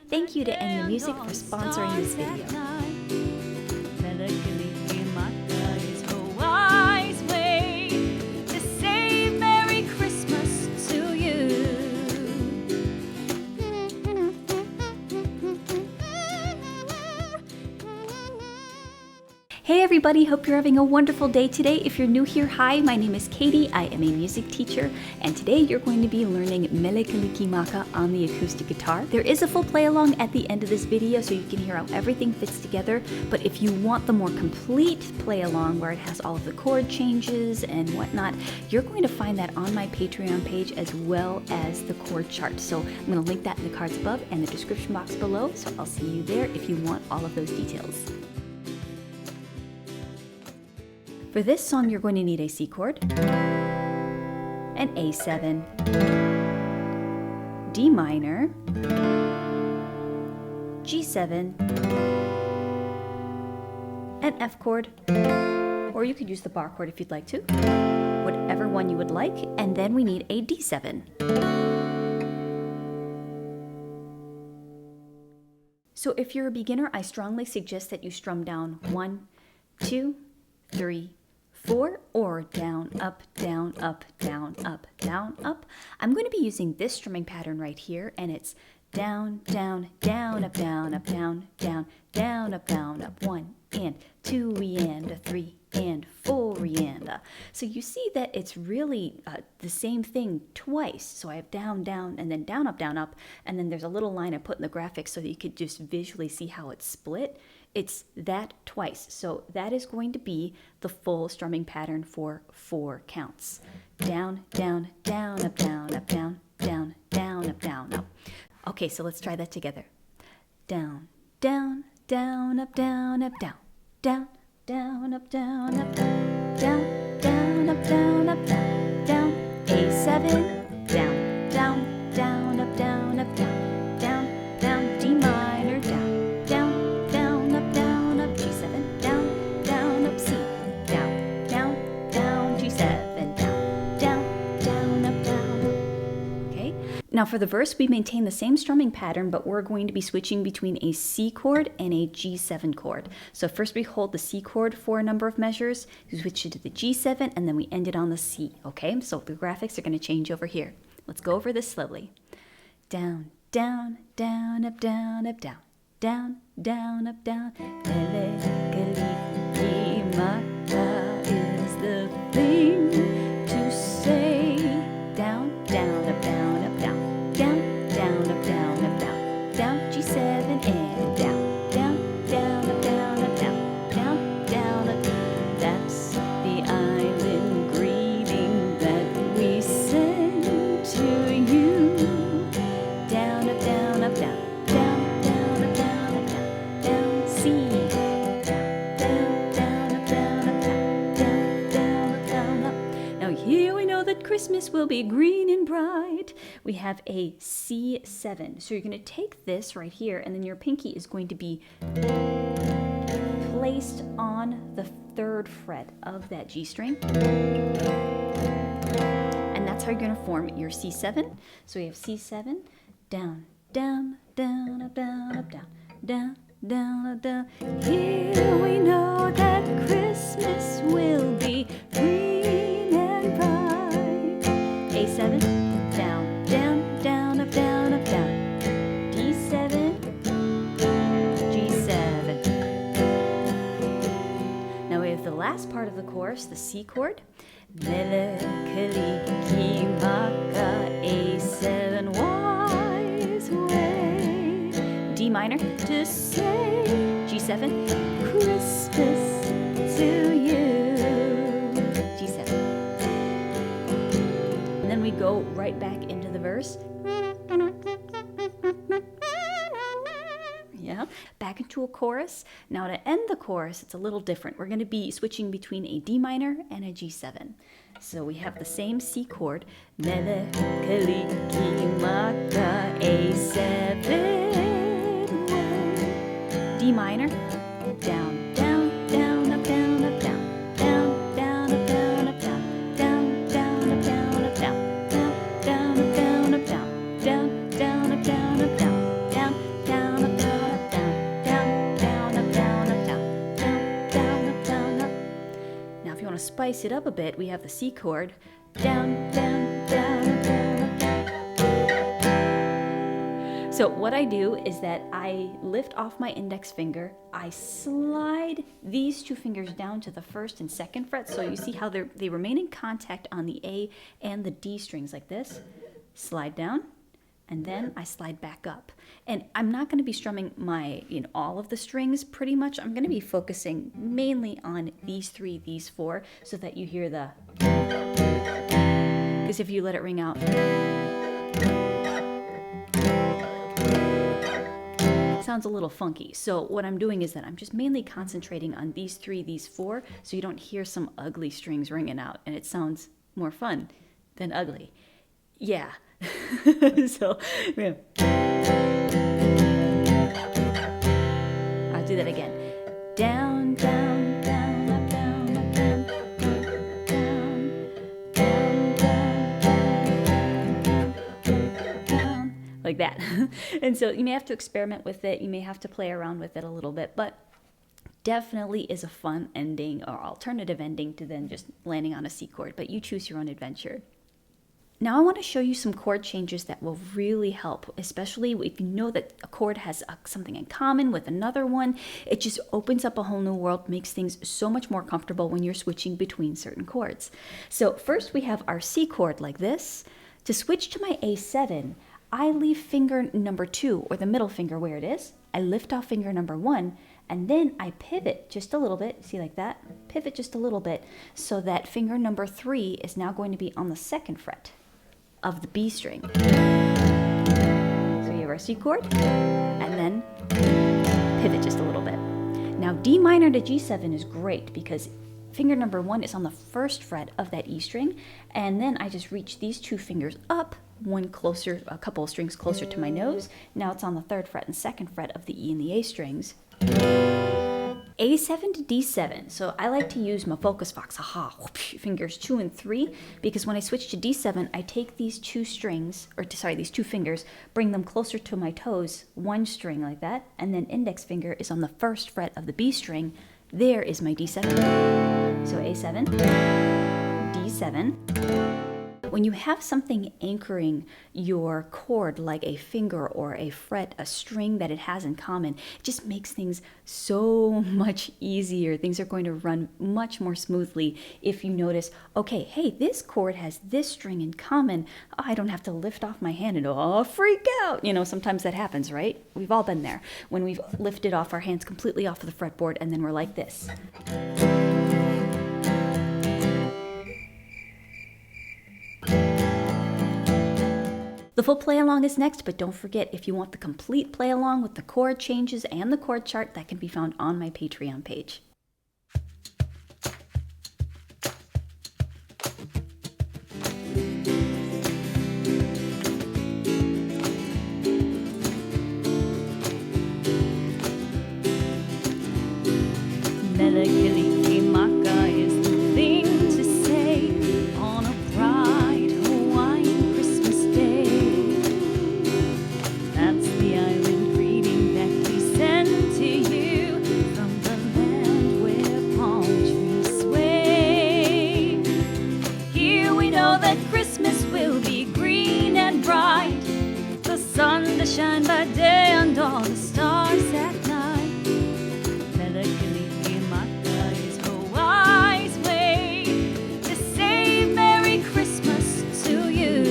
Thank you to Enya Music for sponsoring this video. Mele Kalikimaka is a wise way to say Merry Christmas to you. Hey everybody, hope you're having a wonderful day today. If you're new here, hi, my name is Katie. I am a music teacher, and today you're going to be learning Mele Kalikimaka on the acoustic guitar. There is a full play along at the end of this video so you can hear how everything fits together, but if you want the more complete play along where it has all of the chord changes and whatnot, you're going to find that on my Patreon page as well as the chord chart. So I'm going to link that in the cards above and the description box below, so I'll see you there if you want all of those details. For this song, you're going to need a C chord, an A7, D minor, G7, an F chord, or you could use the bar chord if you'd like to, whatever one you would like, and then we need a D7. So if you're a beginner, I strongly suggest that you strum down 1, 2, 3, 4, or down, up, down, up, down, up, down, up. I'm going to be using this strumming pattern right here, and it's down, down, down, up, down, up, down, down, down, up, down, up, 1 and 2 and a 3 and 4 and a. So you see that it's really the same thing twice. So I have down, down, and then down, up, and then there's a little line I put in the graphics so that you could just visually see how it's split. It's that twice. So that is going to be the full strumming pattern for 4 counts. Down, down, down, up, down, up, down, down, down, up, down, up. Okay, so let's try that together. Down, down, down, up, down, up, down, down, down, up, down, up, down, down, down, up, down, up, down, down, A7, down, down, down, up, down, up, down, down, down, D minor, down, down, down, up, G7, down, down, up, C, down, down, down, G7, down, down, down, up, down, up. Okay. Now for the verse, we maintain the same strumming pattern, but we're going to be switching between a C chord and a G7 chord. So first we hold the C chord for a number of measures, we switch it to the G7, and then we end it on the C. Okay, so the graphics are going to change over here. Let's go over this slowly. Down, down, down, up, down, up, down, down, down, up, down. Mele Kalikimaka is the thing to say. Down, down, up, down, up, down, down, down, up, down, up, down, down, G7 and down, down, down, up, down, up, down, down, down, up. That's the island greeting that we send to you. Down, up, down, up, down, down, down, up, down, up, down, down, C. Down, down, up, down, up, down, down, down, up, down, up. Now here we know that Christmas will be green and bright. We have a C7. So you're going to take this right here, and then your pinky is going to be placed on the 3rd fret of that G string. And that's how you're going to form your C7. So we have C7, down, down, down, up, down, up, down, down, down, up, down. Here we know that Christmas will be green and bright. A7, down, down, down, up, down, up, down. D7, G7. Now we have the last part of the chorus, the C chord. Mele Kalikimaka, A7, wise way. D minor to say, G7, Christmas to you. G7. And then we go right back into the verse. Yeah, back into a chorus. Now to end the chorus, it's a little different. We're going to be switching between a D minor and a G7. So we have the same C chord, Mele Kalikimaka, A7, D minor, down, down, down, up, down, up, down, down, down, up, down, up, down, down, down, up, down, up, down, down, down, up, down, up, down, down, down, up, down, up, down, down, down. spice it up a bit, we have the C chord. Down, down, down, down, down. So what I do is that I lift off my index finger, I slide these two fingers down to the first and second fret, so you see how they remain in contact on the A and the D strings like this. Slide down, and then I slide back up. And I'm not going to be strumming all of the strings pretty much. I'm going to be focusing mainly on these three, these four, so that you hear the, because if you let it ring out, it sounds a little funky. So what I'm doing is that I'm just mainly concentrating on these three, these four, so you don't hear some ugly strings ringing out, and it sounds more fun than ugly. Yeah. So, yeah. I'll do that again. Down, down, down, up, down, up, down, down, down, down, down, down, like that. And so you may have to experiment with it. You may have to play around with it a little bit, but definitely is a fun ending or alternative ending to then just landing on a C chord, but you choose your own adventure. Now I want to show you some chord changes that will really help, especially if you know that a chord has something in common with another one. It just opens up a whole new world, makes things so much more comfortable when you're switching between certain chords. So first we have our C chord like this. To switch to my A7, I leave finger number 2, or the middle finger where it is. I lift off finger number 1, and then I pivot just a little bit, see like that? Pivot just a little bit, so that finger number 3 is now going to be on the 2nd fret of the B string. So you have our C chord, and then pivot just a little bit. Now D minor to G7 is great because finger number 1 is on the 1st fret of that E string, and then I just reach these two fingers up, one closer, a couple of strings closer to my nose. Now it's on the 3rd fret and 2nd fret of the E and the A strings. A7 to D7. So I like to use my focus fox, fingers 2 and 3, because when I switch to D7, I take these two strings, these two fingers, bring them closer to my toes, one string like that, and then index finger is on the 1st fret of the B string. There is my D7. So A7, D7. When you have something anchoring your chord like a finger or a fret, a string that it has in common, it just makes things so much easier. Things are going to run much more smoothly if you notice, okay, hey, this chord has this string in common. Oh, I don't have to lift off my hand and freak out. Sometimes that happens, right? We've all been there when we've lifted off our hands completely off of the fretboard and then we're like this. The full play along is next, but don't forget, if you want the complete play along with the chord changes and the chord chart, that can be found on my Patreon page. Mele, Kalikimaka is the thing to say on a bright Hawaiian Christmas day. That's the island greeting that we send to you from the land where palm trees sway. Here we know that Christmas will be green and bright, the sun to shine by day and all the stars at night. Mele, Kalikimaka is Hawaii's way to say Merry Christmas to you.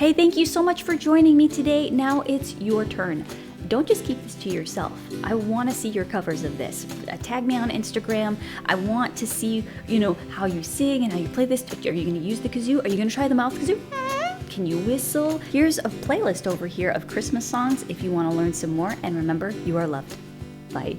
Hey, thank you so much for joining me today. Now it's your turn. Don't just keep this to yourself. I want to see your covers of this. Tag me on Instagram. I want to see, how you sing and how you play this. Are you going to use the kazoo? Are you going to try the mouth kazoo? Can you whistle? Here's a playlist over here of Christmas songs if you want to learn some more. And remember, you are loved. Bye.